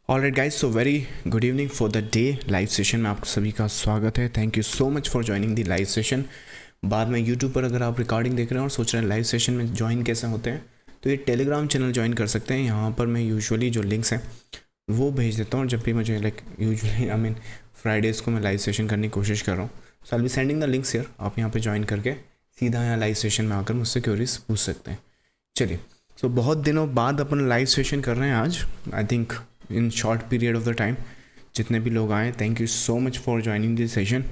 Alright guys, so very good evening for the day. Live session में आप सभी का स्वागत है। Thank you so much for joining the live session. बाद में यूट्यूब पर अगर आप रिकॉर्डिंग देख रहे हैं और सोच रहे हैं लाइव सेशन में ज्वाइन कैसे होते हैं, तो ये टेलीग्राम चैनल ज्वाइन कर सकते हैं। यहाँ पर मैं यूजुअली जो लिंक्स हैं वो भेज देता हूँ जब भी मुझे यूजुअली फ्राइडेज़ को मैं लाइव सेशन करने की कोशिश कर रहा हूँ। So I be sending the links here. आप यहाँ पर ज्वाइन करके सीधा यहाँ लाइव सेशन में आकर मुझसे क्वेरीज पूछ सकते हैं। चलिए, सो बहुत दिनों बाद अपन लाइव सेशन कर रहे हैं आज। I think in short period of the time जितने भी लोग आए, thank you so much for joining this session.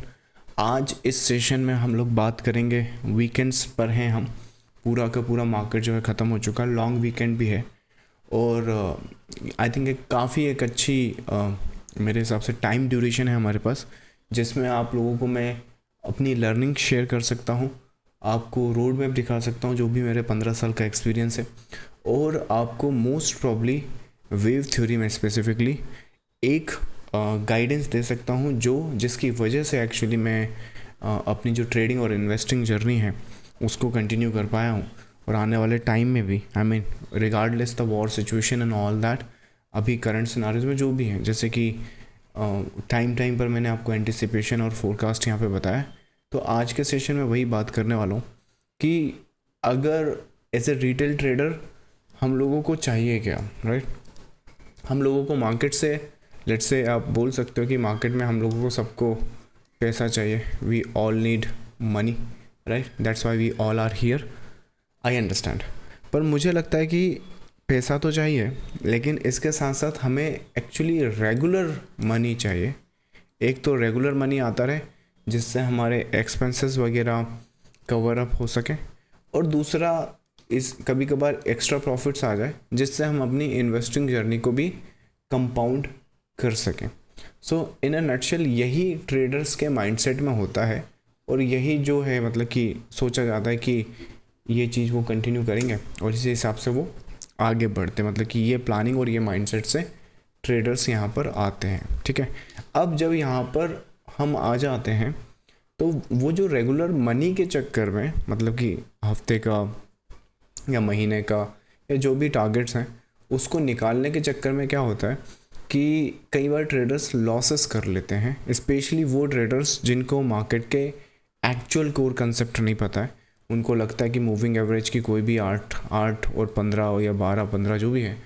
आज इस सेशन में हम लोग बात करेंगे, वीकेंड्स पर हैं हम, पूरा का पूरा मार्केट जो है ख़त्म हो चुका है, लॉन्ग वीकेंड भी है और आई थिंक एक अच्छी मेरे हिसाब से टाइम ड्यूरेशन है हमारे पास, जिसमें आप लोगों को मैं अपनी लर्निंग शेयर कर सकता हूँ, आपको रोड मैप दिखा सकता हूँ जो भी मेरे 15 साल का एक्सपीरियंस है, और आपको मोस्ट प्रॉब्ली वेव थ्योरी में स्पेसिफिकली एक गाइडेंस दे सकता हूँ जिसकी वजह से एक्चुअली मैं अपनी जो ट्रेडिंग और इन्वेस्टिंग जर्नी है उसको कंटिन्यू कर पाया हूँ। और आने वाले टाइम में भी regardless the war situation and all that, अभी करंट सिनारियोज में जो भी हैं, जैसे कि टाइम पर मैंने आपको एंटिसिपेशन और फोरकास्ट यहाँ पे बताया। तो आज के सेशन में वही बात करने वाला हूँ कि अगर एज ए रिटेल ट्रेडर हम लोगों को चाहिए क्या, राइट। हम लोगों को मार्केट से, लेट्स से आप बोल सकते हो कि मार्केट में हम लोगों को सबको पैसा चाहिए। We all need money, right, that's why we all are here. I understand. पर मुझे लगता है कि पैसा तो चाहिए, लेकिन इसके साथ साथ हमें एक्चुअली रेगुलर मनी चाहिए। एक तो रेगुलर मनी आता रहे जिससे हमारे एक्सपेंसेस वगैरह कवर अप हो सके, और दूसरा इस कभी कभार एक्स्ट्रा प्रॉफिट्स आ जाए जिससे हम अपनी इन्वेस्टिंग जर्नी को भी कंपाउंड कर सकें। सो इन अ नटशेल यही ट्रेडर्स के माइंडसेट में होता है, और यही जो है कि सोचा जाता है कि ये चीज़ वो कंटिन्यू करेंगे और इसी हिसाब से वो आगे बढ़ते, कि ये प्लानिंग और ये माइंडसेट से ट्रेडर्स यहाँ पर आते हैं। ठीक है, अब जब यहाँ पर हम आ जाते हैं तो वो जो रेगुलर मनी के चक्कर में, कि हफ्ते का या महीने का या जो भी टारगेट्स हैं उसको निकालने के चक्कर में क्या होता है कि कई बार ट्रेडर्स लॉसेस कर लेते हैं, स्पेशली वो ट्रेडर्स जिनको मार्केट के एक्चुअल कोर कंसेप्ट नहीं पता है। उनको लगता है कि मूविंग एवरेज की कोई भी 8 और 15 या 12-15 जो भी है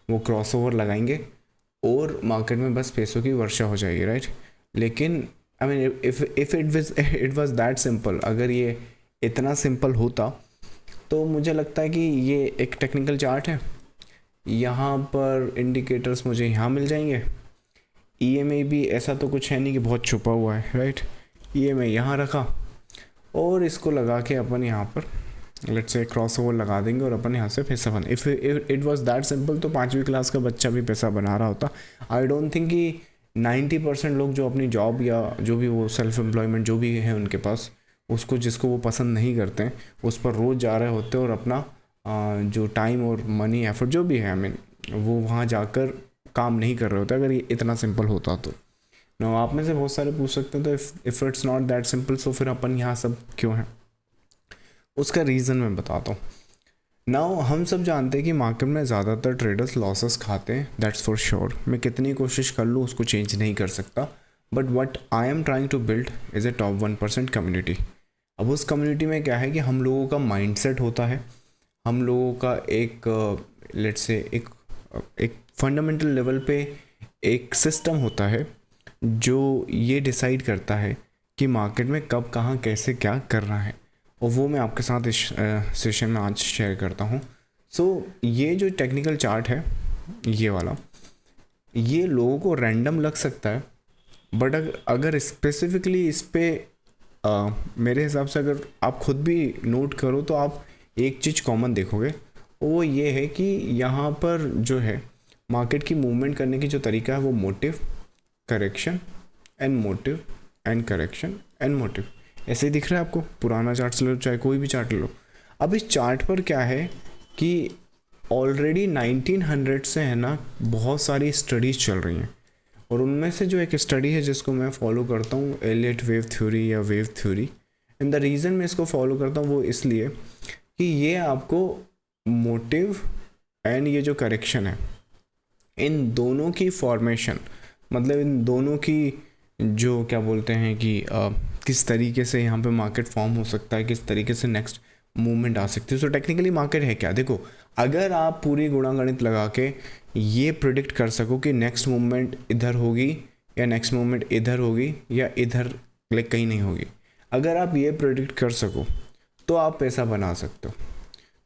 वो क्रॉसओवर लगाएंगे और मार्केट में बस पैसों की वर्षा हो जाएगी, राइट। लेकिन if it was that simple, अगर ये इतना सिंपल होता तो मुझे लगता है कि ये एक टेक्निकल चार्ट है, यहाँ पर इंडिकेटर्स मुझे यहाँ मिल जाएंगे। ईएमए भी ऐसा तो कुछ है नहीं कि बहुत छुपा हुआ है, राइट। ईएमए यहाँ रखा और इसको लगा के अपन यहाँ पर लेट्स से क्रॉस ओवर लगा देंगे और अपन यहाँ से पैसा बना। If it was that simple तो 5वीं क्लास का बच्चा भी पैसा बना रहा होता। आई डोंट थिंक कि 90% लोग जो अपनी जॉब या जो भी वो सेल्फ एम्प्लॉयमेंट जो भी है उनके पास, उसको जिसको वो पसंद नहीं करते हैं उस पर रोज़ जा रहे होते हैं और अपना जो टाइम और मनी एफर्ट जो भी है वो वहाँ जाकर काम नहीं कर रहे होते। अगर ये इतना सिंपल होता तो ना, आप में से बहुत सारे पूछ सकते हैं तो if it's not that simple so फिर अपन यहाँ सब क्यों हैं, उसका रीज़न मैं बताता हूँ। नाउ हम सब जानते हैं कि मार्केट में ज़्यादातर ट्रेडर्स लॉसेस खाते हैं, दैट्स फॉर श्योर। मैं कितनी कोशिश कर लूँ उसको चेंज नहीं कर सकता, but what I am trying to build is a top 1% community. अब उस कम्युनिटी में क्या है कि हम लोगों का माइंडसेट होता है, हम लोगों का एक लेट्स से एक फंडामेंटल लेवल पे एक सिस्टम होता है जो ये डिसाइड करता है कि मार्केट में कब कहाँ कैसे क्या करना है, और वो मैं आपके साथ इस सेशन में आज शेयर करता हूँ। सो ये जो टेक्निकल चार्ट है ये वाला, ये लोगों को रैंडम लग सकता है, बट अगर स्पेसिफिकली इस पर मेरे हिसाब से अगर आप खुद भी नोट करो तो आप एक चीज़ कॉमन देखोगे, वो ये है कि यहाँ पर जो है मार्केट की मूवमेंट करने की जो तरीका है वो motive, correction and motive and correction and motive, ऐसे ही दिख रहा है आपको। पुराना चार्ट ले लो चाहे कोई भी चार्ट ले लो। अब इस चार्ट पर क्या है कि ऑलरेडी 1900 से है ना बहुत सारी स्टडीज़ चल रही हैं, और उनमें से जो एक स्टडी है जिसको मैं फॉलो करता हूँ, एलियट वेव थ्योरी या wave theory. And the reason मैं इसको फॉलो करता हूँ वो इसलिए कि ये आपको मोटिव एंड ये जो करेक्शन है इन दोनों की फॉर्मेशन, मतलब इन दोनों की जो क्या बोलते हैं कि किस तरीके से यहाँ पे मार्केट फॉर्म हो सकता है, किस तरीके से नेक्स्ट मूवमेंट आ सकती है। सो टेक्निकली मार्केट है क्या, देखो अगर आप पूरी गुणागणित लगा के ये प्रिडिक्ट कर सको कि नेक्स्ट मूवमेंट इधर होगी या नेक्स्ट मूवमेंट इधर होगी या इधर लाइक कहीं नहीं होगी, अगर आप ये प्रिडिक्ट कर सको तो आप पैसा बना सकते हो।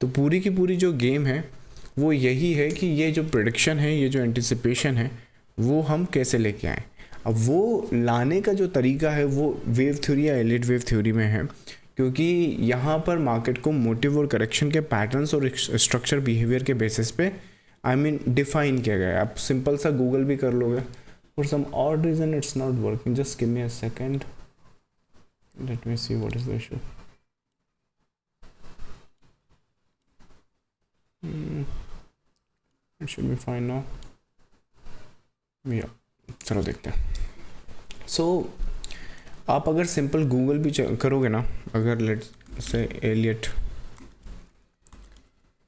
तो पूरी की पूरी जो गेम है वो यही है कि ये जो प्रिडिक्शन है, ये जो एंटिसिपेशन है, वो हम कैसे लेके आएँ। अब वो लाने का जो तरीका है वो वेव थ्योरी या एलिट वेव थ्योरी में है, क्योंकि यहाँ पर मार्केट को मोटिव और करेक्शन के पैटर्न्स और स्ट्रक्चर बिहेवियर के बेसिस पे डिफाइन किया गया है। आप सिंपल सा गूगल भी कर लोगे। For some odd reason it's not working, just give me a second, let me see what is the issue. It should be fine now, या चलो देखते हैं। आप अगर सिंपल गूगल भी करोगे ना, अगर लेट्स से एलियट,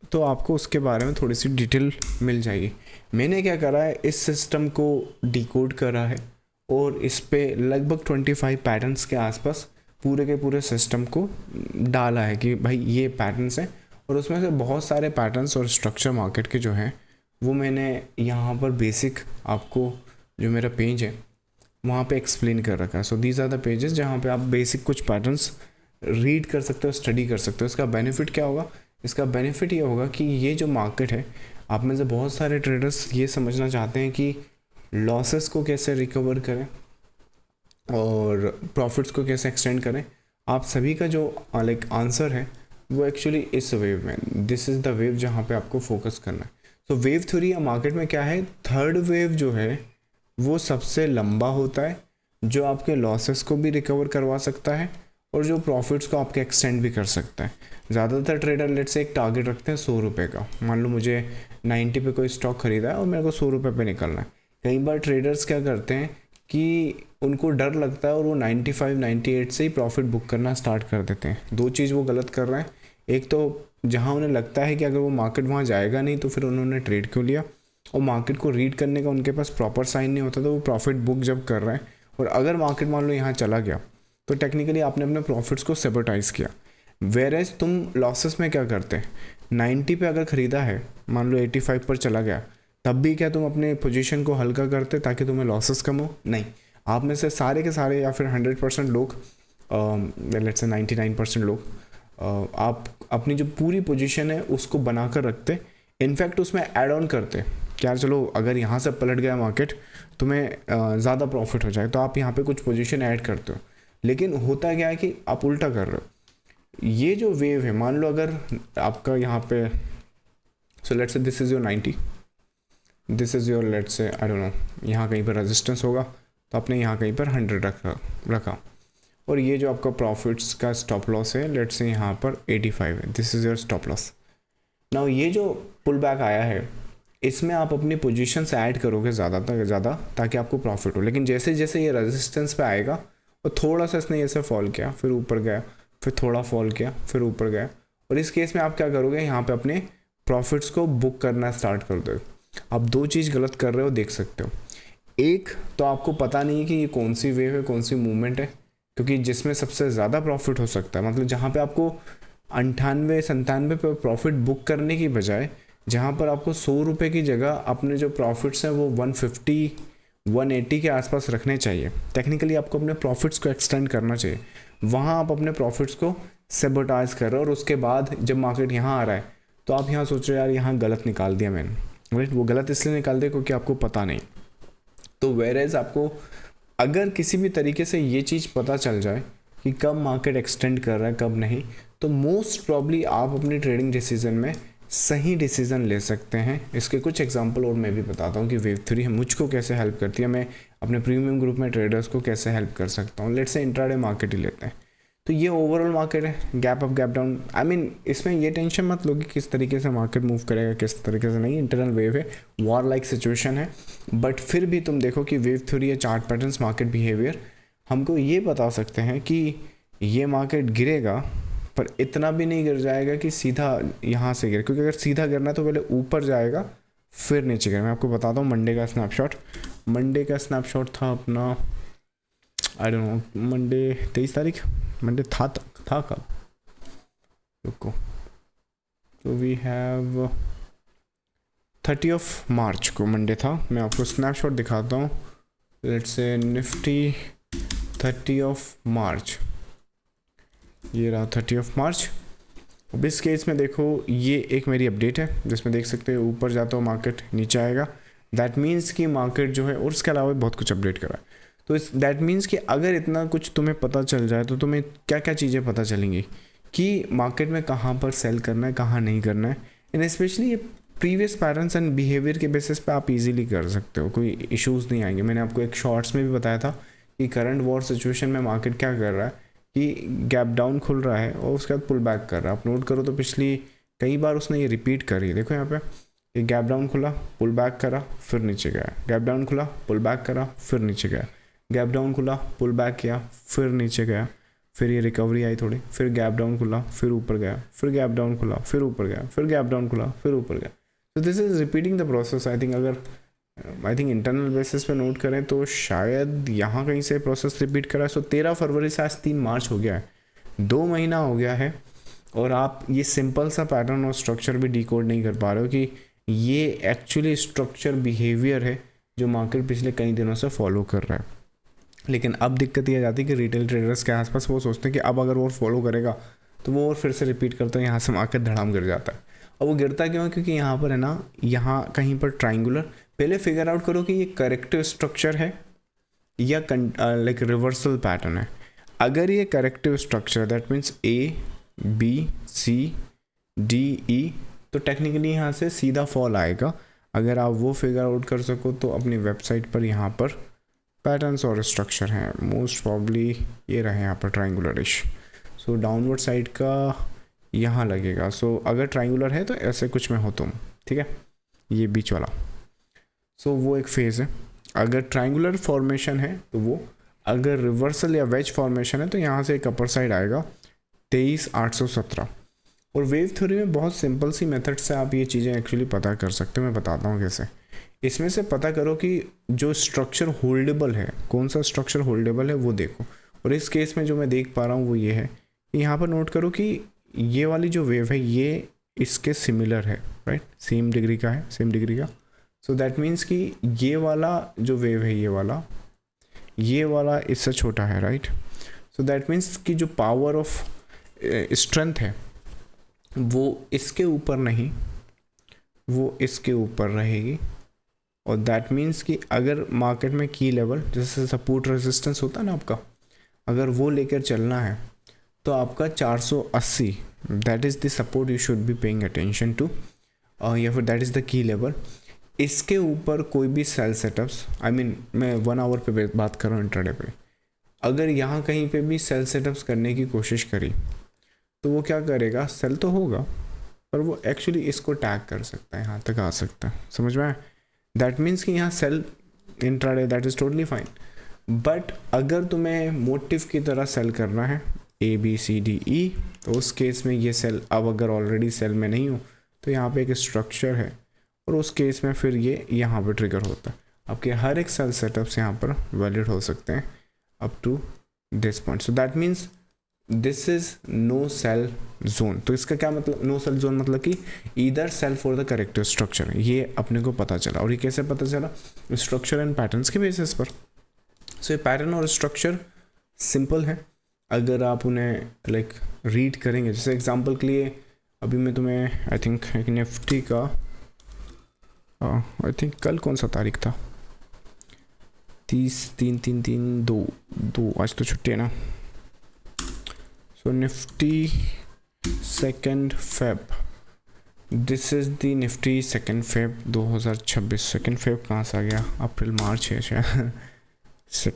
तो आपको उसके बारे में थोड़ी सी डिटेल मिल जाएगी। मैंने क्या करा है, इस सिस्टम को डिकोड करा है और इस पे लगभग 25 पैटर्न्स के आसपास पूरे के पूरे सिस्टम को डाला है कि भाई ये पैटर्न्स हैं, और उसमें से बहुत सारे पैटर्न्स और स्ट्रक्चर मार्केट के जो हैं वो मैंने यहाँ पर बेसिक आपको जो मेरा पेज है वहाँ पे एक्सप्लेन कर रखा है। So these are the pages जहाँ पे आप बेसिक कुछ पैटर्न्स रीड कर सकते हो, स्टडी कर सकते हो। इसका बेनिफिट क्या होगा, इसका बेनिफिट ये होगा कि ये जो मार्केट है, आप में से बहुत सारे ट्रेडर्स ये समझना चाहते हैं कि लॉसेस को कैसे रिकवर करें और प्रॉफिट्स को कैसे एक्सटेंड करें। आप सभी का जो लाइक आंसर है वो एक्चुअली इस वेव में, दिस इज़ द वेव जहाँ पे आपको फोकस करना है। सो वेव थ्योरी या मार्केट में क्या है, थर्ड वेव जो है वो सबसे लंबा होता है, जो आपके लॉसेस को भी रिकवर करवा सकता है और जो प्रॉफिट्स को आपके एक्सटेंड भी कर सकता है। ज़्यादातर ट्रेडर लेट से एक टारगेट रखते हैं 100 रुपये का। मान लो मुझे 90 पे कोई स्टॉक खरीदा है और मेरे को 100 रुपये पे निकलना है। कई बार ट्रेडर्स क्या करते हैं कि उनको डर लगता है और वो 95, 98 से ही प्रॉफिट बुक करना स्टार्ट कर देते हैं। दो चीज़ वो गलत कर रहे हैं, एक तो जहाँ उन्हें लगता है कि अगर वो मार्केट वहाँ जाएगा नहीं तो फिर उन्होंने ट्रेड क्यों लिया, और मार्केट को रीड करने का उनके पास प्रॉपर साइन नहीं होता, तो वो प्रॉफिट बुक जब कर रहे हैं और अगर मार्केट मान लो यहाँ चला गया तो टेक्निकली आपने अपने प्रॉफिट्स को सेबोटाइज किया। वेरेज तुम लॉसेस में क्या करते हैं, 90 पे अगर ख़रीदा है, मान लो 85 पर चला गया, तब भी क्या तुम अपने पोजीशन को हल्का करते ताकि तुम्हें लॉसेस कम हो? नहीं। आप में से सारे के सारे या फिर 100% लोग, लेट्स से 99% लोग, आप अपनी जो पूरी पोजीशन है उसको बना कर रखते, इनफैक्ट उसमें ऐड ऑन करते क्या, चलो अगर यहाँ से पलट गया मार्केट तुम्हें ज़्यादा प्रॉफिट हो जाए तो आप यहाँ पे कुछ पोजीशन ऐड करते हो। लेकिन होता क्या है कि आप उल्टा कर रहे हो। ये जो वेव है, मान लो अगर आपका यहाँ पे, so let's say this is your 90, this is your let's say I don't know, यहाँ कहीं पर रेजिस्टेंस होगा तो आपने यहाँ कहीं पर 100 रखा और ये जो आपका प्रॉफिट्स का स्टॉप लॉस है लेट्स से यहाँ पर 85 है, this is your stop loss. Now ये जो पुल बैक आया है इसमें आप अपनी पोजीशंस ऐड करोगे ज़्यादा तक ज़्यादा ताकि आपको प्रॉफिट हो। लेकिन जैसे जैसे ये रेजिस्टेंस पे आएगा और थोड़ा सा इसने ऐसे फॉल किया, फिर ऊपर गया, फिर थोड़ा फॉल किया, फिर ऊपर गया, और इस केस में आप क्या करोगे, यहाँ पे अपने प्रॉफिट्स को बुक करना स्टार्ट कर दो। आप दो चीज़ गलत कर रहे हो, देख सकते हो। एक तो आपको पता नहीं है कि ये कौन सी वेव है, कौन सी मूवमेंट है, क्योंकि जिसमें सबसे ज़्यादा प्रॉफिट हो सकता है, मतलब जहाँ पे आपको 98-97 पे प्रॉफिट बुक करने की बजाय जहाँ पर आपको 100 रुपये की जगह अपने जो प्रॉफिट्स हैं वो 150-180 के आसपास रखने चाहिए। टेक्निकली आपको अपने प्रॉफिट्स को एक्सटेंड करना चाहिए, वहाँ आप अपने प्रॉफिट्स को सेबोटाइज कर रहे हो और उसके बाद जब मार्केट यहाँ आ रहा है तो आप यहाँ सोच रहे हो यार यहाँ गलत निकाल दिया मैंने, राइट। वो गलत इसलिए निकाल दिया क्योंकि आपको पता नहीं। तो वेरेज आपको अगर किसी भी तरीके से ये चीज़ पता चल जाए कि कब मार्केट एक्सटेंड कर रहा है कब नहीं, तो मोस्ट प्रॉब्ली आप अपनी ट्रेडिंग डिसीजन में सही डिसीजन ले सकते हैं। इसके कुछ एग्जांपल और मैं भी बताता हूँ कि वेव थ्योरी मुझको कैसे हेल्प करती है, मैं अपने प्रीमियम ग्रुप में ट्रेडर्स को कैसे हेल्प कर सकता हूँ। लेट्स से इंट्राडे मार्केट ही लेते हैं, तो ये ओवरऑल मार्केट है, gap up gap down. I mean इसमें ये टेंशन मत लो कि किस तरीके से मार्केट मूव करेगा, किस तरीके से नहीं, इंटरनल वेव है, वॉर लाइक सिचुएशन है। बट फिर भी तुम देखो कि वेव थ्योरी या चार्ट पैटर्न्स मार्केट बिहेवियर हमको ये बता सकते हैं कि ये मार्केट गिरेगा पर इतना भी नहीं गिर जाएगा कि सीधा यहाँ से गिरे, क्योंकि अगर सीधा गिरना तो पहले ऊपर जाएगा फिर नीचे गया। मैं आपको बताता हूँ मंडे का स्नैपशॉट। मंडे का स्नैपशॉट था अपना, आई डोंट नो, मंडे 23 तारीख, मंडे था कब, रुको, तो वी हैव 30 मार्च को मंडे था। मैं आपको स्नैपशॉट दिखाता हूँ। लेट्स से निफ्टी 30 मार्च, ये रहा 30 मार्च। अब इस केस में देखो, ये एक मेरी अपडेट है जिसमें देख सकते हो ऊपर जाता हो मार्केट, नीचे आएगा। दैट मीन्स कि मार्केट जो है, और इसके अलावा बहुत कुछ अपडेट करा है। तो इस दैट मीन्स कि अगर इतना कुछ तुम्हें पता चल जाए तो तुम्हें क्या क्या चीज़ें पता चलेंगी कि मार्केट में कहाँ पर सेल करना है, कहाँ नहीं करना है। एंड स्पेशली ये प्रीवियस पैटर्न्स एंड बिहेवियर के बेसिस पे आप इजीली कर सकते हो, कोई इश्यूज़ नहीं आएंगे। मैंने आपको एक शॉर्ट्स में भी बताया था कि करंट वॉर सिचुएशन में मार्केट क्या कर रहा है कि गैप डाउन खुल रहा है और उसके बाद पुल बैक कर रहा है। आप नोट करो तो पिछली कई बार उसने ये रिपीट करी। देखो यहाँ पे, ये गैप डाउन खुला, पुल बैक करा, फिर नीचे गया, गैप डाउन खुला, पुल बैक करा, फिर नीचे गया, गैप डाउन खुला, पुल बैक किया, फिर नीचे गया, फिर ये रिकवरी आई थोड़ी, फिर गैप डाउन खुला, फिर ऊपर गया, फिर गैप डाउन खुला, फिर ऊपर गया, फिर गैप डाउन खुला, फिर ऊपर गया। तो this is repeating the process. I think internal basis पे नोट करें तो शायद यहाँ कहीं से प्रोसेस रिपीट करा है। सो 13 फरवरी से आज 3 मार्च हो गया है, 2 महीना हो गया है, और आप ये सिंपल सा पैटर्न और स्ट्रक्चर भी डिकोड नहीं कर पा रहे हो कि ये एक्चुअली स्ट्रक्चर बिहेवियर है जो मार्केट पिछले कई दिनों से फॉलो कर रहा है। लेकिन अब दिक्कत ये आ जाती है कि रिटेल ट्रेडर्स के आसपास वो सोचते हैं कि अब अगर वो फॉलो करेगा तो वो और फिर से रिपीट करता है, यहाँ से मार्केट धड़ाम गिर जाता है। और वो गिरता क्यों है? क्योंकि यहाँ पर है ना, यहाँ कहीं पर ट्राइंगुलर, पहले फिगर आउट करो कि ये करेक्टिव स्ट्रक्चर है या लाइक रिवर्सल पैटर्न है। अगर ये corrective structure, that means A B C D E, तो टेक्निकली यहाँ से सीधा फॉल आएगा। अगर आप वो फिगर आउट कर सको तो अपनी वेबसाइट पर यहाँ पर पैटर्न्स और स्ट्रक्चर हैं, मोस्ट प्रॉब्ली ये रहे यहाँ पर ट्राइंगुलरिश। सो डाउनवर्ड साइड का यहाँ लगेगा। सो अगर ट्राइंगुलर है तो ऐसे कुछ में हो तुम, ठीक है, ये बीच वाला। सो वो एक फेज़ है। अगर ट्राइंगुलर फॉर्मेशन है तो वो, अगर रिवर्सल या वेज फॉर्मेशन है तो यहाँ से एक अपर साइड आएगा 23,817। और वेव थ्योरी में बहुत सिंपल सी मेथड से आप ये चीज़ें एक्चुअली पता कर सकते हो। मैं बताता हूँ कैसे। इसमें से पता करो कि जो स्ट्रक्चर होल्डेबल है, कौन सा स्ट्रक्चर होल्डेबल है वो देखो। और इस केस में जो मैं देख पा रहा हूँ वो ये है कि यहाँ पर नोट करो कि ये वाली जो वेव है ये इसके सिमिलर है, राइट, सेम डिग्री का है, सेम डिग्री का। सो दैट मीन्स कि ये वाला जो वेव है, ये वाला इससे छोटा है, राइट। सो दैट मीन्स कि जो पावर ऑफ स्ट्रेंथ है वो इसके ऊपर नहीं, वो इसके ऊपर रहेगी। और दैट मीन्स कि अगर मार्केट में की लेवल जैसे सपोर्ट रेजिस्टेंस होता है ना आपका, अगर वो लेकर चलना है तो आपका 480, that is the support you should be paying attention to, या फिर that is the key level. इसके ऊपर कोई भी सेल सेटअप्स, मैं 1 आवर पे बात कर रहा हूँ इंट्राडे पे, अगर यहाँ कहीं पे भी सेल सेटअप्स करने की कोशिश करी तो वो क्या करेगा, सेल तो होगा पर वो एक्चुअली इसको टैग कर सकता है, यहाँ तक आ सकता है, समझ में आया। दैट मीन्स कि यहाँ sell intraday, that is totally fine. But अगर तुम्हें मोटिव की तरह सेल करना है ए बी सी डी ई, तो उस केस में ये सेल, अब अगर ऑलरेडी सेल में नहीं हो तो यहाँ पे एक स्ट्रक्चर है और उस केस में फिर ये यहाँ पे ट्रिगर होता है। आपके हर एक सेल सेटअप्स यहाँ पर वैलिड हो सकते हैं up to this point. So that means this is no sell zone. तो इसका क्या मतलब, नो सेल जोन मतलब कि either sell for the corrective structure. ये अपने को पता चला। और ये कैसे पता चला? स्ट्रक्चर एंड पैटर्न्स के बेसिस पर। सो ये पैटर्न और स्ट्रक्चर सिंपल है अगर आप उन्हें लाइक रीड करेंगे। जैसे एग्जांपल के लिए अभी मैं तुम्हें आई थिंक एक निफ्टी का आई थिंक कल कौन सा तारीख था, 2 आज तो छुट्टी है ना। So Nifty 2 Feb, this is the Nifty 2 Feb 2026। 2 Feb कहाँ से आ गया? अप्रैल मार्च है शायद। 2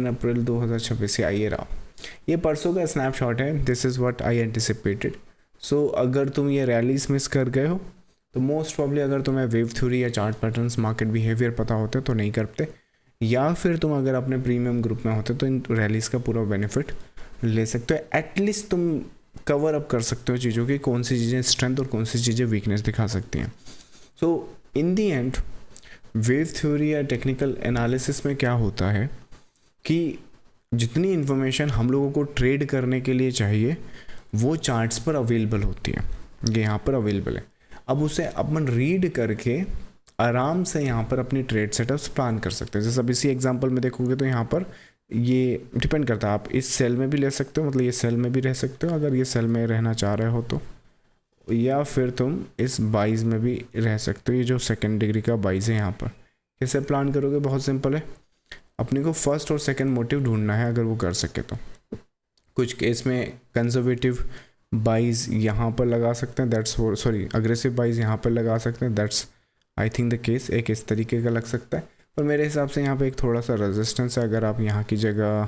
अप्रैल 2026 ये रहा। ये परसों का स्नैपशॉट है। This is what I anticipated. So अगर तुम ये रैलीज मिस कर गए हो तो मोस्ट प्रॉब्ली, अगर तुम्हें वेव थ्योरी या चार्ट पैटर्न्स, मार्केट बिहेवियर पता होते तो नहीं करते, या फिर तुम अगर अपने प्रीमियम ग्रुप में होते तो इन रैलीज़ का पूरा बेनिफिट ले सकते हो। एटलीस्ट तुम कवर अप कर सकते हो चीज़ों की, कौन सी चीज़ें स्ट्रेंथ और कौन सी चीज़ें वीकनेस दिखा सकती हैं। सो इन दी एंड वेव थ्योरी या टेक्निकल एनालिसिस में क्या होता है कि जितनी इन्फॉर्मेशन हम लोगों को ट्रेड करने के लिए चाहिए वो चार्ट्स पर अवेलेबल होती है, ये यहाँ पर अवेलेबल है। अब उसे अपन रीड करके आराम से यहाँ पर अपनी ट्रेड सेटअप्स प्लान कर सकते हैं। जैसे अब इसी एग्जांपल में देखोगे तो यहाँ पर ये डिपेंड करता है, आप इस सेल में भी ले सकते हो, मतलब ये सेल में भी रह सकते हो अगर ये सेल में रहना चाह रहे हो तो, या फिर तुम इस बाइज में भी रह सकते हो। ये जो सेकेंड डिग्री का बाइज है यहाँ पर, कैसे प्लान करोगे? बहुत सिंपल है, अपने को फर्स्ट और सेकंड मोटिव ढूंढना है अगर वो कर सके तो। कुछ केस में कंजर्वेटिव बाइज यहाँ पर लगा सकते हैं, दैट्स सॉरी अग्रेसिव बाइज यहाँ पर लगा सकते हैं, that's I think the case. एक इस तरीके का लग सकता है, पर मेरे हिसाब से यहाँ पे एक थोड़ा सा रेजिस्टेंस है, अगर आप यहाँ की जगह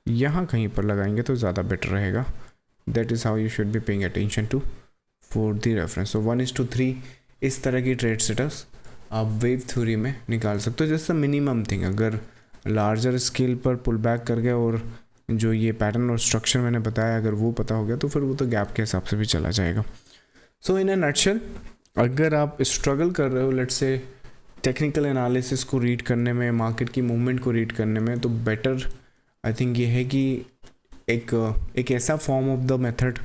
यहाँ कहीं पर लगाएंगे तो ज़्यादा बेटर रहेगा। That is how you should be paying attention to for the reference. So 1:3 इस तरह की ट्रेड सेटअप्स आप वेव थ्योरी में निकाल सकते हो। जैसे मिनिमम थिंग, अगर लार्जर स्केल पर पुल बैक कर गया और जो ये पैटर्न और स्ट्रक्चर मैंने बताया अगर वो पता हो गया तो फिर वो तो गैप के हिसाब से भी चला जाएगा। सो इन अ नटशेल, अगर आप स्ट्रगल कर रहे हो लेट्स से टेक्निकल एनालिसिस को रीड करने में, मार्केट की मूवमेंट को रीड करने में, तो बेटर आई थिंक ये है कि एक ऐसा फॉर्म ऑफ द मेथड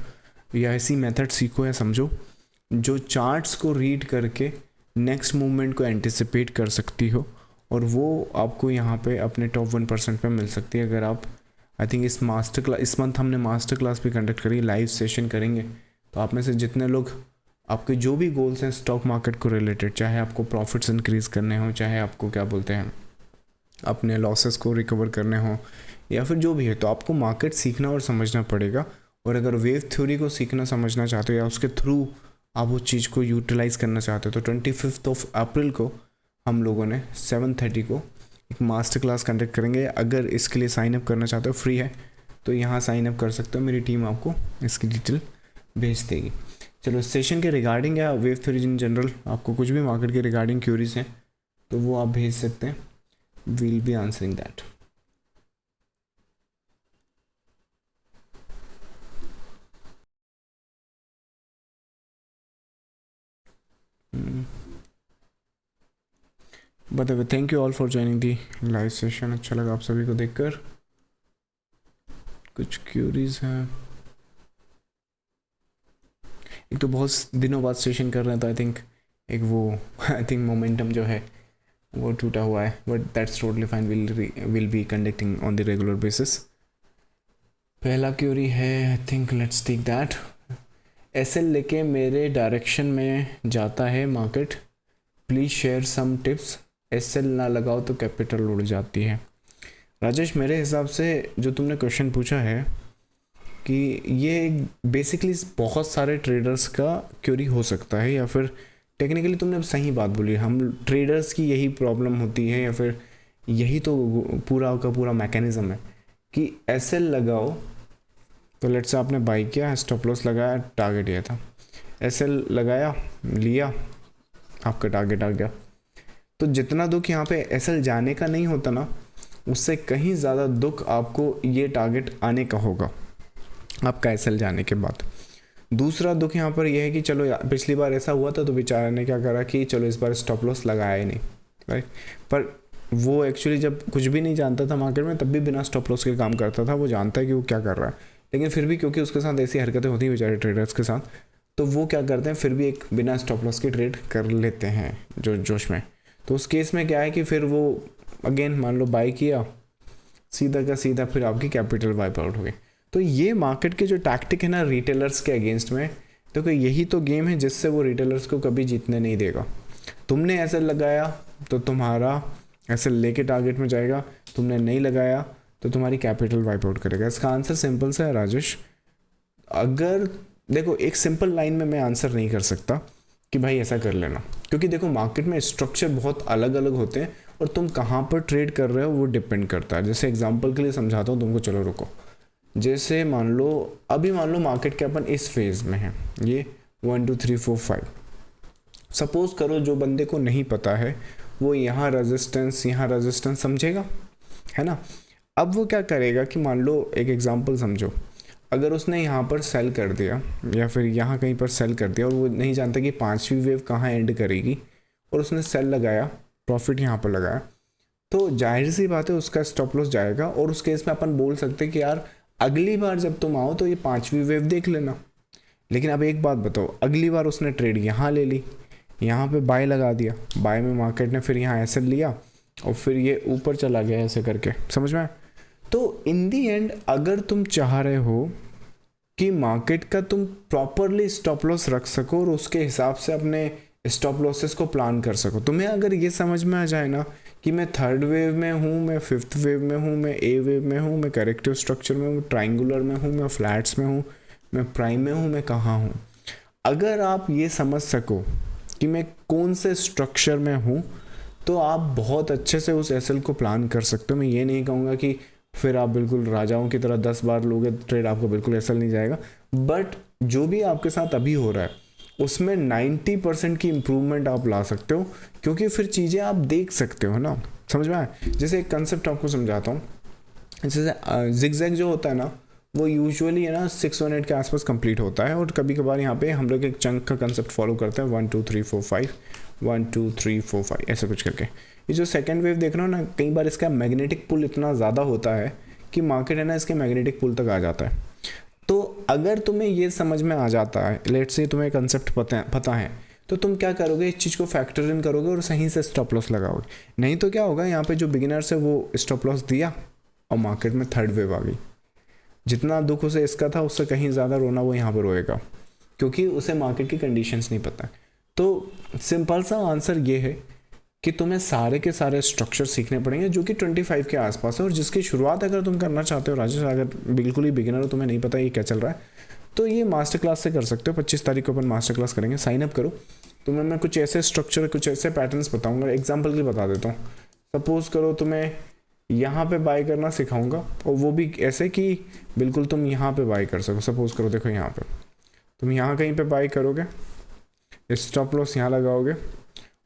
या ऐसी मेथड सीखो या समझो जो चार्ट्स को रीड करके नेक्स्ट मूवमेंट को एंटिसिपेट कर सकती हो, और वो आपको यहाँ पे अपने टॉप 1% पे मिल सकती है। अगर आप आई थिंक इस मंथ हमने मास्टर क्लास भी कंडक्ट करी, लाइव सेशन करेंगे, तो आप में से जितने लोग आपके जो भी गोल्स हैं स्टॉक मार्केट को रिलेटेड, चाहे आपको प्रॉफिट्स इंक्रीज़ करने हो, चाहे आपको क्या बोलते हैं अपने लॉसेस को रिकवर करने हो, या फिर जो भी है, तो आपको मार्केट सीखना और समझना पड़ेगा। और अगर वेव थ्योरी को सीखना समझना चाहते हो या उसके थ्रू आप उस चीज़ को यूटिलाइज़ करना चाहते हो, तो 25 अप्रैल को हम लोगों ने 7:30 को एक मास्टर क्लास कंडक्ट करेंगे। अगर इसके लिए साइन अप करना चाहते हो, फ्री है, तो यहाँ साइन अप कर सकते हो, मेरी टीम आपको इसकी डिटेल भेज देगी। चलो, सेशन के रिगार्डिंग या वेव थ्योरी इन जनरल आपको कुछ भी मार्केट के रिगार्डिंग क्यूरीज हैं तो वो आप भेज सकते हैं, वील बी आंसरिंग दैट। बताइए, thank you all for joining the live session. अच्छा लगा आप सभी को देखकर। कुछ क्यूरीज हैं, एक तो बहुत दिनों बाद सेशन कर रहे हैं तो आई थिंक एक वो आई थिंक मोमेंटम जो है वो टूटा हुआ है, but that's totally fine, will be conducting on the regular basis. पहला क्यूरी है, I think let's take that. SL लेके मेरे डायरेक्शन में जाता है market, please share some tips. SL ना लगाओ तो कैपिटल उड़ जाती है। राजेश, मेरे हिसाब से जो तुमने क्वेश्चन पूछा है कि ये बेसिकली बहुत सारे ट्रेडर्स का क्यूरी हो सकता है, या फिर टेक्निकली तुमने सही बात बोली, हम ट्रेडर्स की यही प्रॉब्लम होती है, या फिर यही तो पूरा का पूरा मैकेनिज्म है कि एसएल लगाओ तो लेट्स से आपने बाई किया, स्टॉप लॉस लगाया, टारगेट ये था, एसएल लगाया, लिया, आपका टारगेट आ गया। तो जितना दुख यहाँ पे एसएल जाने का नहीं होता ना, उससे कहीं ज़्यादा दुख आपको ये टारगेट आने का होगा आपका एसएल जाने के बाद। दूसरा दुख यहाँ पर यह है कि चलो पिछली बार ऐसा हुआ था तो बेचारे ने क्या करा कि चलो इस बार स्टॉप लॉस लगाया ही नहीं, राइट। पर वो एक्चुअली जब कुछ भी नहीं जानता था मार्केट में, तब भी बिना स्टॉप लॉस के काम करता था। वो जानता है कि वो क्या कर रहा है, लेकिन फिर भी क्योंकि उसके साथ ऐसी हरकतें होती हैं बेचारे ट्रेडर्स के साथ, तो वो क्या करते हैं, फिर भी एक बिना स्टॉप लॉस की ट्रेड कर लेते हैं जो जोश में। तो उस केस में क्या है कि फिर वो अगेन मान लो बाई किया, सीधा का सीधा फिर आपकी कैपिटल वाइप आउट हो गई। तो ये मार्केट के जो टैक्टिक है ना रिटेलर्स के अगेंस्ट में, तो यही तो गेम है जिससे वो रिटेलर्स को कभी जीतने नहीं देगा। तुमने ऐसे लगाया तो तुम्हारा ऐसे लेके टारगेट में जाएगा, तुमने नहीं लगाया तो तुम्हारी कैपिटल वाइप आउट करेगा। इसका आंसर सिंपल सा है राजेश। अगर देखो, एक सिंपल लाइन में मैं आंसर नहीं कर सकता कि भाई ऐसा कर लेना, क्योंकि देखो मार्केट में स्ट्रक्चर बहुत अलग अलग होते हैं और तुम कहाँ पर ट्रेड कर रहे हो वो डिपेंड करता है। जैसे एग्जांपल के लिए समझाता हूँ तुमको, चलो रुको। जैसे मान लो अभी मान लो मार्केट के अपन इस फेज में है, ये 1 2 3 4 5। सपोज करो जो बंदे को नहीं पता है वो यहाँ रेजिस्टेंस समझेगा, है ना। अब वो क्या करेगा कि मान लो एक एग्जांपल समझो, अगर उसने यहाँ पर सेल कर दिया या फिर यहाँ कहीं पर सेल कर दिया और वो नहीं जानता कि पांचवी वेव कहाँ एंड करेगी, और उसने सेल लगाया, प्रॉफिट यहाँ पर लगाया, तो जाहिर सी बात है उसका स्टॉप लॉस जाएगा। और उस केस में अपन बोल सकते हैं कि यार अगली बार जब तुम आओ तो ये पांचवी वेव देख लेना। लेकिन अब एक बात बताओ, अगली बार उसने ट्रेड यहाँ ले ली, यहाँ पे बाय लगा दिया, बाय में मार्केट ने फिर यहाँ ऐसे लिया और फिर ये ऊपर चला गया ऐसे करके, समझ में आया? तो इन दी एंड अगर तुम चाह रहे हो कि मार्केट का तुम प्रॉपरली स्टॉप लॉस रख सको और उसके हिसाब से अपने स्टॉप लॉसेस को प्लान कर सको, तुम्हें अगर ये समझ में आ जाए ना कि मैं थर्ड वेव में हूँ, मैं फिफ्थ वेव में हूँ, मैं ए वेव में हूँ, मैं करेक्टिव स्ट्रक्चर में हूँ, ट्राइंगुलर में हूँ, मैं फ्लैट्स में हूँ, मैं प्राइम में हूँ, मैं कहाँ हूँ, अगर आप ये समझ सको कि मैं कौन से स्ट्रक्चर में हूँ, तो आप बहुत अच्छे से उस एसएल को प्लान कर सकते हो। मैं ये नहीं कहूँगा कि फिर आप बिल्कुल राजाओं की तरह 10 बार लोगे ट्रेड, आपको बिल्कुल एसएल नहीं जाएगा, बट जो भी आपके साथ अभी हो रहा है उसमें 90% की इम्प्रूवमेंट आप ला सकते हो, क्योंकि फिर चीज़ें आप देख सकते हो ना, समझ में आए? जैसे एक कंसेप्ट आपको समझाता हूँ। जैसे जिगजैग जो होता है ना, वो यूजुअली है ना 618 के आसपास कंप्लीट होता है, और कभी कभार यहाँ पे हम लोग एक चंक का कंसेप्ट फॉलो करते हैं, 1 2 3 4 5 1 2 3 4 5 ऐसे कुछ करके। ये जो सेकेंड वेव देख रहे हो ना, कई बार इसका मैग्नेटिक पुल इतना ज़्यादा होता है कि मार्केट है ना इसके मैग्नेटिक पुल तक आ जाता है। तो अगर तुम्हें ये समझ में आ जाता है, लेट्स से तुम्हें कंसेप्ट पता है, तो तुम क्या करोगे, इस चीज़ को फैक्टर इन करोगे और सही से स्टॉप लॉस लगाओगे। नहीं तो क्या होगा, यहाँ पे जो बिगिनर्स है वो स्टॉप लॉस दिया और मार्केट में थर्ड वेव आ गई। जितना दुख उसे इसका था उससे कहीं ज़्यादा रोना वो यहाँ पर रोएगा, क्योंकि उसे मार्केट की कंडीशंस नहीं पता। तो सिंपल सा आंसर ये है कि तुम्हें सारे के सारे स्ट्रक्चर सीखने पड़ेंगे जो कि 25 के आसपास है, और जिसकी शुरुआत अगर तुम करना चाहते हो राजेश, अगर बिल्कुल ही बिगिनर हो, तुम्हें नहीं पता ये क्या चल रहा है, तो ये मास्टर क्लास से कर सकते हो। 25 तारीख को अपन मास्टर क्लास करेंगे, साइन अप करो। तुम्हें मैं कुछ ऐसे स्ट्रक्चर, कुछ ऐसे पैटर्न्स बताऊंगा, एग्जाम्पल के लिए बता देता हूँ। सपोज करो तुम्हें यहाँ पे बाय करना सिखाऊंगा, और वो भी ऐसे कि बिल्कुल तुम यहाँ पे बाय कर सको। सपोज करो, देखो यहाँ पे तुम यहाँ कहीं पे बाय करोगे, स्टॉप लॉस यहाँ लगाओगे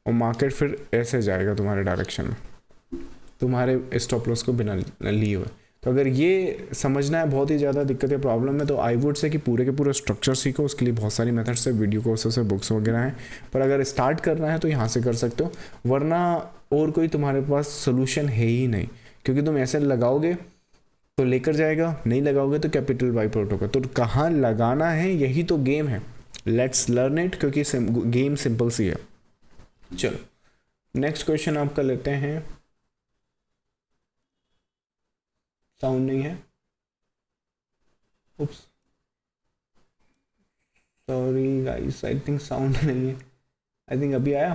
और मार्केट फिर ऐसे जाएगा तुम्हारे डायरेक्शन में, तुम्हारे स्टॉप लॉस को बिना लिए हुए। तो अगर ये समझना है बहुत ही ज़्यादा दिक्कत या प्रॉब्लम है, तो आई वुड से कि पूरे के पूरे स्ट्रक्चर सीखो। उसके लिए बहुत सारी मेथड्स है, वीडियो कोर्सेस है, बुक्स वगैरह हैं, पर अगर स्टार्ट करना है तो यहाँ से कर सकते हो, वरना और कोई तुम्हारे पास सोल्यूशन है ही नहीं। क्योंकि तुम ऐसे लगाओगे तो लेकर जाएगा, नहीं लगाओगे तो कैपिटल वाइप आउट होगा। तो कहाँ लगाना है, यही तो गेम है। लेट्स लर्न इट, क्योंकि गेम सिंपल सी है। चलो नेक्स्ट क्वेश्चन आपका लेते हैं। साउंड नहीं है, oops, sorry guys, I think sound नहीं है। आई थिंक अभी आया।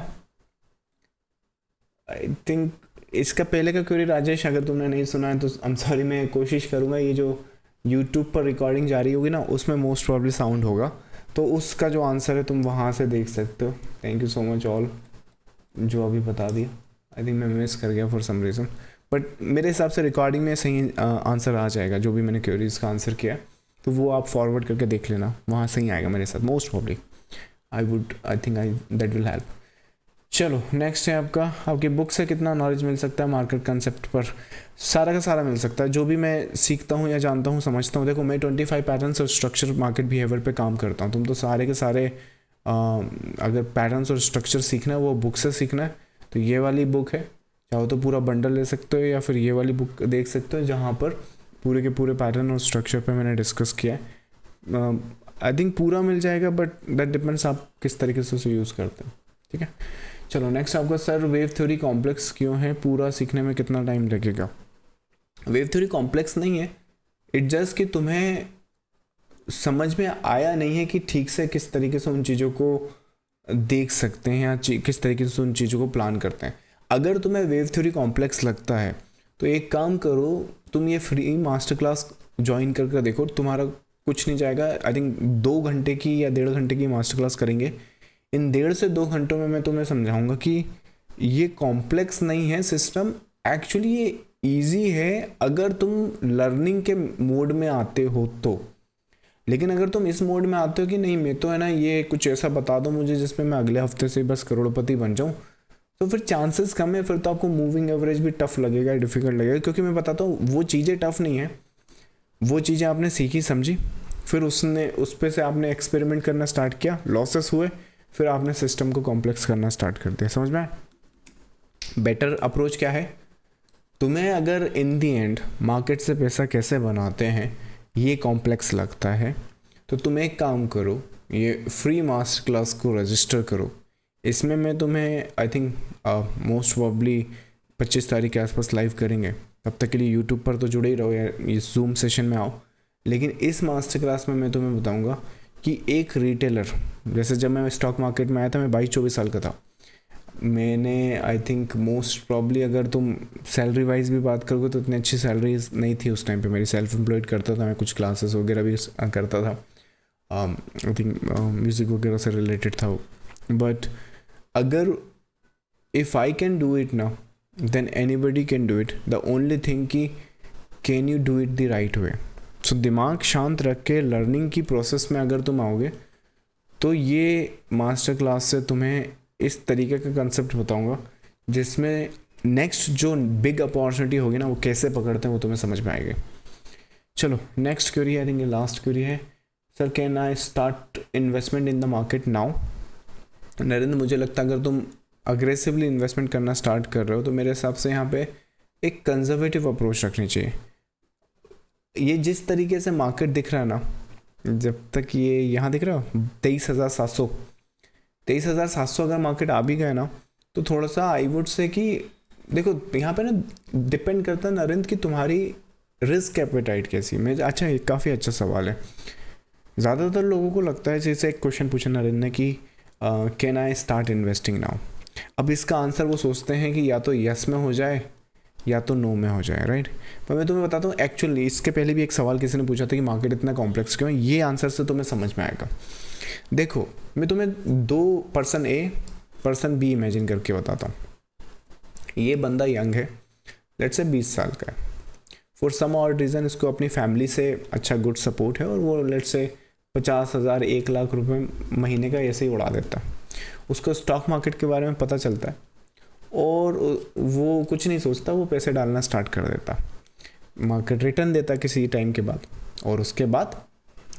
आई थिंक इसका पहले का क्वेरी राजेश अगर तुमने नहीं सुना है तो आई एम सॉरी, मैं कोशिश करूँगा। ये जो यूट्यूब पर रिकॉर्डिंग जारी होगी ना, उसमें मोस्ट प्रॉब्ली साउंड होगा, तो उसका जो आंसर है तुम वहाँ से देख सकते हो। Thank you so much all जो अभी बता दिया। आई थिंक मैं मिस कर गया फॉर सम रीज़न, बट मेरे हिसाब से रिकॉर्डिंग में सही आंसर आ जाएगा। जो भी मैंने क्वेरीज का आंसर किया तो वो आप फॉरवर्ड करके देख लेना, वहाँ सही आएगा मेरे साथ most probably. I think that will help. चलो नेक्स्ट है आपका, आपकी बुक से कितना नॉलेज मिल सकता है मार्केट कंसेप्ट पर? सारा का सारा मिल सकता है, जो भी मैं सीखता हूँ या जानता हूँ, समझता हूँ। देखो मैं 25 पैटर्न्स और स्ट्रक्चर मार्केट बिहेवियर पे काम करता हूँ। तुम तो सारे के सारे अगर पैटर्न्स और स्ट्रक्चर सीखना है वो बुक से सीखना है तो ये वाली बुक है, चाहो तो पूरा बंडल ले सकते हो, या फिर ये वाली बुक देख सकते हो जहाँ पर पूरे के पूरे पैटर्न और स्ट्रक्चर पे मैंने डिस्कस किया है। आई थिंक पूरा मिल जाएगा, बट दैट डिपेंड्स आप किस तरीके से उसे यूज़ करते हैं। ठीक है, चलो नेक्स्ट आपका, सर वेव थ्योरी कॉम्प्लेक्स क्यों है, पूरा सीखने में कितना टाइम लगेगा? वेव थ्योरी कॉम्प्लेक्स नहीं है, इट जस्ट कि तुम्हें समझ में आया नहीं है कि ठीक से किस तरीके से उन चीज़ों को देख सकते हैं या किस तरीके से उन चीज़ों को प्लान करते हैं। अगर तुम्हें वेव थ्योरी कॉम्प्लेक्स लगता है तो एक काम करो, तुम ये फ्री मास्टर क्लास ज्वाइन करके देखो, तुम्हारा कुछ नहीं जाएगा। आई थिंक 2 घंटे की या 1.5 घंटे की मास्टर क्लास करेंगे। इन 1.5 से 2 घंटों में मैं तुम्हें समझाऊंगा कि ये कॉम्प्लेक्स नहीं है सिस्टम, एक्चुअली ये इजी है अगर तुम लर्निंग के मोड में आते हो तो। लेकिन अगर तुम इस मोड में आते हो कि नहीं मैं तो है ना ये कुछ ऐसा बता दो मुझे जिसमें मैं अगले हफ्ते से बस करोड़पति बन जाऊँ, तो फिर चांसेस कम है, फिर तो आपको मूविंग एवरेज भी टफ लगेगा, डिफिकल्ट लगेगा। क्योंकि मैं बताता हूँ वो चीज़ें टफ नहीं है, वो चीज़ें आपने सीखी समझी, फिर उस पे से आपने एक्सपेरिमेंट करना स्टार्ट किया, लॉसेस हुए, फिर आपने सिस्टम को कॉम्प्लेक्स करना स्टार्ट कर दिया। समझ में आया? बेटर अप्रोच क्या है? तुम्हें अगर इन दी एंड मार्केट से पैसा कैसे बनाते हैं ये कॉम्प्लेक्स लगता है, तो तुम एक काम करो, ये फ्री मास्टर क्लास को रजिस्टर करो। इसमें मैं तुम्हें आई थिंक मोस्ट प्रॉब्ली 25 तारीख के आसपास लाइव करेंगे। तब तक के लिए यूट्यूब पर तो जुड़े ही रहो या इस जूम सेशन में आओ। लेकिन इस मास्टर क्लास में मैं तुम्हें बताऊंगा कि एक रिटेलर, जैसे जब मैं स्टॉक मार्केट में आया था मैं 22-24 साल का था, मैंने आई थिंक मोस्ट प्रॉब्ली अगर तुम सैलरी वाइज भी बात करोगे तो इतनी अच्छी सैलरीज नहीं थी उस टाइम पे। मेरी सेल्फ एम्प्लॉयड करता था मैं, कुछ क्लासेस वगैरह भी करता था, आई थिंक म्यूज़िक वगैरह से रिलेटेड था वो। बट अगर if I can do it now then anybody can do it. The only thing कि can you do it the right way. So दिमाग शांत रख के लर्निंग की प्रोसेस में अगर तुम आओगे तो ये मास्टर क्लास से तुम्हें इस तरीके का कंसेप्ट बताऊंगा जिसमें नेक्स्ट जो बिग अपॉर्चुनिटी होगी ना वो कैसे पकड़ते हैं वो तुम्हें समझ में आएगी। चलो नेक्स्ट क्वेरी है, आई थिंक ये लास्ट क्वेरी है। Sir can I start investment in the market now? Narendra, मुझे लगता है अगर तुम अग्रेसिवली इन्वेस्टमेंट करना स्टार्ट कर रहे हो तो मेरे हिसाब से यहाँ पे एक कंजर्वेटिव अप्रोच रखनी चाहिए। ये जिस तरीके से मार्केट दिख रहा है ना, जब तक ये यहाँ दिख रहा हो 23,700 अगर मार्केट आ भी गए ना तो थोड़ा सा आई वुड से कि देखो यहाँ पे ना डिपेंड करता है नरेंद्र कि तुम्हारी रिस्क एपेटाइट कैसी। मैं अच्छा, ये काफ़ी अच्छा सवाल है। ज़्यादातर लोगों को लगता है, जैसे एक क्वेश्चन पूछा नरेंद्र ने कि can I start investing now. अब इसका आंसर वो सोचते हैं कि या तो यस में हो जाए या तो नो में हो जाए, राइट। पर मैं तुम्हें बताता हूँ एक्चुअली इसके पहले भी एक सवाल किसी ने पूछा था कि मार्केट इतना कॉम्प्लेक्स क्यों है। ये आंसर से तुम्हें समझ में आएगा। देखो मैं तुम्हें 2 person A person B imagine करके बताता हूँ। ये बंदा यंग है, लेट्स से 20 साल का है। फॉर सम और रीज़न इसको अपनी फैमिली से अच्छा गुड सपोर्ट है और वो लेट्स से 50,000 1 लाख रुपए महीने का ऐसे ही उड़ा देता है। उसको स्टॉक मार्केट के बारे में पता चलता है और वो कुछ नहीं सोचता, वो पैसे डालना स्टार्ट कर देता। मार्केट रिटर्न देता किसी टाइम के बाद और उसके बाद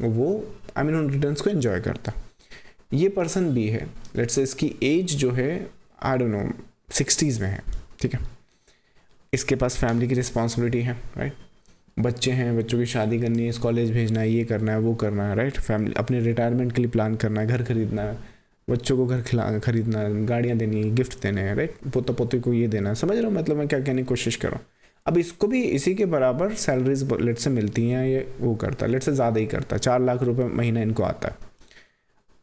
वो उन रिटर्न्स को एंजॉय करता। ये पर्सन बी है, लेट्स से इसकी एज जो है आई डोंट नो 60s में है, ठीक है। इसके पास फैमिली की रिस्पॉन्सिबिलिटी है, राइट। बच्चे हैं, बच्चों की शादी करनी है, कॉलेज भेजना है, ये करना है वो करना है, राइट। फैमिली अपने रिटायरमेंट के लिए प्लान करना है, घर खरीदना है, बच्चों को घर खरीदना है, गाड़ियाँ देनी है, गिफ्ट देने हैं, राइट। पोता पोते को ये देना है। समझ रहे हो मतलब मैं क्या कहने की कोशिश कर रहा हूँ। अब इसको भी इसी के बराबर सैलरीज लेट से मिलती हैं, ये वो करता है, लेट से ज़्यादा ही करता है, 4 लाख रुपए महीना इनको आता है।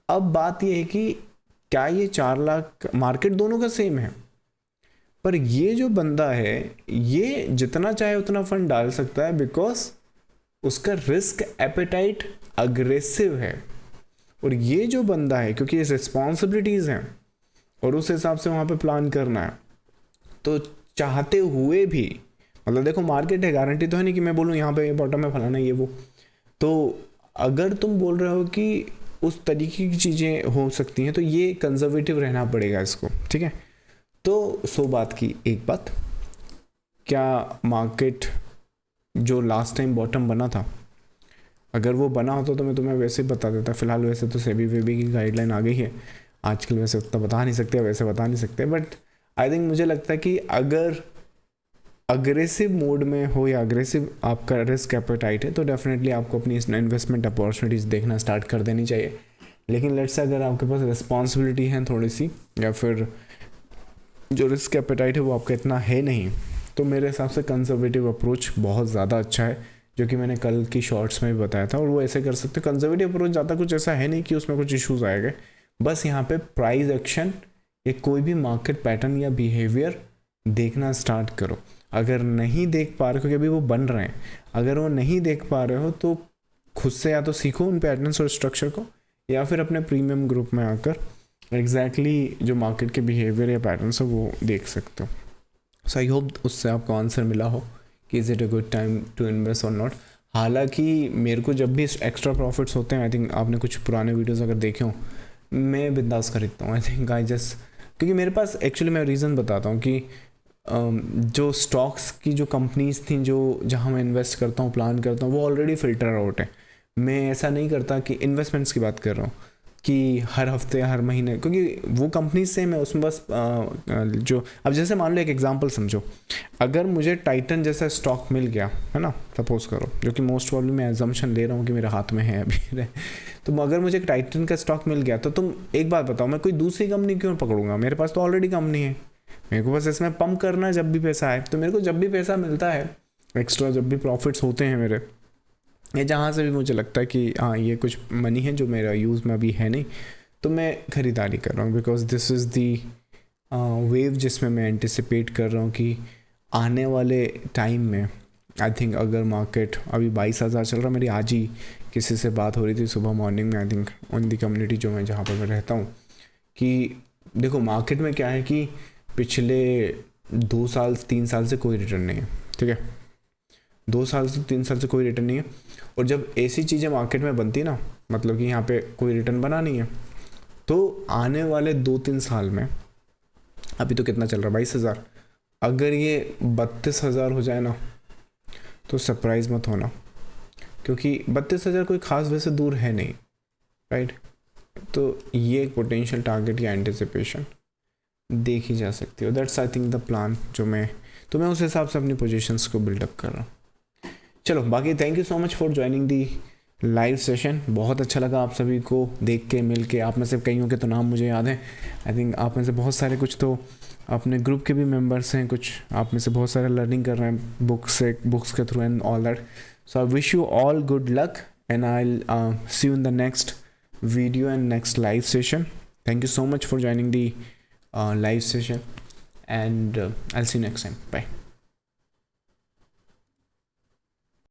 अब बात ये है कि क्या ये 4 लाख, मार्केट दोनों का सेम है, पर ये जो बंदा है ये जितना चाहे उतना फंड डाल सकता है बिकॉज उसका रिस्क एपेटाइट अग्रेसिव है। और ये जो बंदा है क्योंकि ये रिस्पॉन्सिबिलिटीज़ हैं और उस हिसाब से वहाँ पे प्लान करना है, तो चाहते हुए भी मतलब देखो मार्केट है, गारंटी तो है नहीं कि मैं बोलूँ यहाँ पे बॉटम में फलाना ये वो। तो अगर तुम बोल रहे हो कि उस तरीके की चीज़ें हो सकती हैं तो ये कंजर्वेटिव रहना पड़ेगा इसको, ठीक है। तो 100 बात की एक बात, क्या मार्केट जो लास्ट टाइम बॉटम बना था अगर वो बना होता तो मैं तुम्हें वैसे ही बता देता। फिलहाल वैसे तो सेबी वेबी की गाइडलाइन आ गई है आजकल, वैसे उतना बता नहीं सकते, वैसे बता नहीं सकते, बट आई थिंक मुझे लगता है कि अगर अग्रेसिव मोड में हो या अग्रेसिव आपका रिस्क एपेटाइट है तो डेफिनेटली आपको अपनी इन्वेस्टमेंट अपॉर्चुनिटीज़ देखना स्टार्ट कर देनी चाहिए। लेकिन लेट्स से अगर आपके पास रिस्पॉन्सिबिलिटी है थोड़ी सी या फिर जो रिस्क एपेटाइट है वो आपका इतना है नहीं, तो मेरे हिसाब से कंजर्वेटिव अप्रोच बहुत ज़्यादा अच्छा है, जो कि मैंने कल की शॉर्ट्स में भी बताया था। और वो ऐसे कर सकते, कंजर्वेटिव अप्रोच ज़्यादा कुछ ऐसा है नहीं कि उसमें कुछ इश्यूज़ आएंगे। बस यहाँ पे प्राइस एक्शन या कोई भी मार्केट पैटर्न या बिहेवियर देखना स्टार्ट करो। अगर नहीं देख पा रहे हो, क्योंकि अभी वो बन रहे हैं, अगर वो नहीं देख पा रहे हो तो खुद से या तो सीखो उन पैटर्न्स और स्ट्रक्चर को, या फिर अपने प्रीमियम ग्रुप में आकर एग्जैक्टली जो मार्केट के बिहेवियर या पैटर्न्स है वो देख सकते हो। सो आई होप उससे आपको आंसर मिला हो कि is it a good time to invest और नॉट। हालांकि मेरे को जब भी एक्स्ट्रा प्रॉफिट्स होते हैं, आई थिंक आपने कुछ पुराने वीडियोस अगर देखे हो, मैं बिंदास खरीदता हूँ। आई थिंक आई जस्ट, क्योंकि मेरे पास एक्चुअली मैं रीज़न बताता हूँ कि जो स्टॉक्स की जो कंपनीज थी जो जहाँ मैं इन्वेस्ट करता हूँ, प्लान करता हूँ, वो ऑलरेडी फ़िल्टर आउट है। मैं ऐसा नहीं करता कि इन्वेस्टमेंट्स की बात कर रहा हूँ कि हर हफ्ते हर महीने, क्योंकि वो कंपनी से मैं उसमें बस जो अब जैसे मान लो एक एग्जांपल समझो, अगर मुझे टाइटन जैसा स्टॉक मिल गया है ना, सपोज करो, जो कि मोस्ट प्रॉब्ली मैं एजम्पशन ले रहा हूँ कि मेरे हाथ में है अभी तो अगर मुझे एक टाइटन का स्टॉक मिल गया तो तुम एक बात बताओ, मैं कोई दूसरी कंपनी क्यों पकड़ूंगा? मेरे पास तो ऑलरेडी कंपनी है, मेरे को बस इसमें पंप करना है जब भी पैसा आए। तो मेरे को जब भी पैसा मिलता है एक्स्ट्रा, जब भी प्रॉफिट्स होते हैं मेरे, या जहाँ से भी मुझे लगता है कि हाँ ये कुछ मनी है जो मेरा यूज़ में अभी है नहीं, तो मैं ख़रीदारी कर रहा हूँ, because this is the wave जिसमें मैं एंटिसिपेट कर रहा हूँ कि आने वाले टाइम में आई थिंक अगर मार्केट अभी 22,000 चल रहा, मेरी आज ही किसी से बात हो रही थी सुबह मॉर्निंग में, I think on the community जो मैं जहाँ पर मैं रहता हूँ, कि देखो मार्केट में क्या है कि पिछले 2 साल 3 साल से कोई रिटर्न नहीं है, ठीक है, 2 साल से 3 साल से कोई रिटर्न नहीं है। और जब ऐसी चीज़ें मार्केट में बनती ना, मतलब कि यहाँ पे कोई रिटर्न बना नहीं है, तो आने वाले 2-3 साल में, अभी तो कितना चल रहा है 22,000, अगर ये 32,000 हो जाए ना तो सरप्राइज़ मत होना, क्योंकि 32,000 कोई ख़ास वैसे दूर है नहीं, राइट। तो ये एक पोटेंशियल टारगेट या एंटिसिपेशन देखी जा सकती है। That's I think the plan जो मैं उस हिसाब से अपनी पोजीशंस को बिल्डअप कर रहा हूँ। चलो बाकी thank you so much for joining the live session. बहुत अच्छा लगा आप सभी को देख के, मिल के। आप में से कईयों के तो नाम मुझे याद हैं, आई थिंक आप में से बहुत सारे कुछ तो अपने ग्रुप के भी मेंबर्स हैं, कुछ आप में से बहुत सारे लर्निंग कर रहे हैं बुक्स के through and all that. So I wish you all good luck and I will see you in the next video and next live session. Thank you so much for joining the live session, and I'll see you next time. Bye.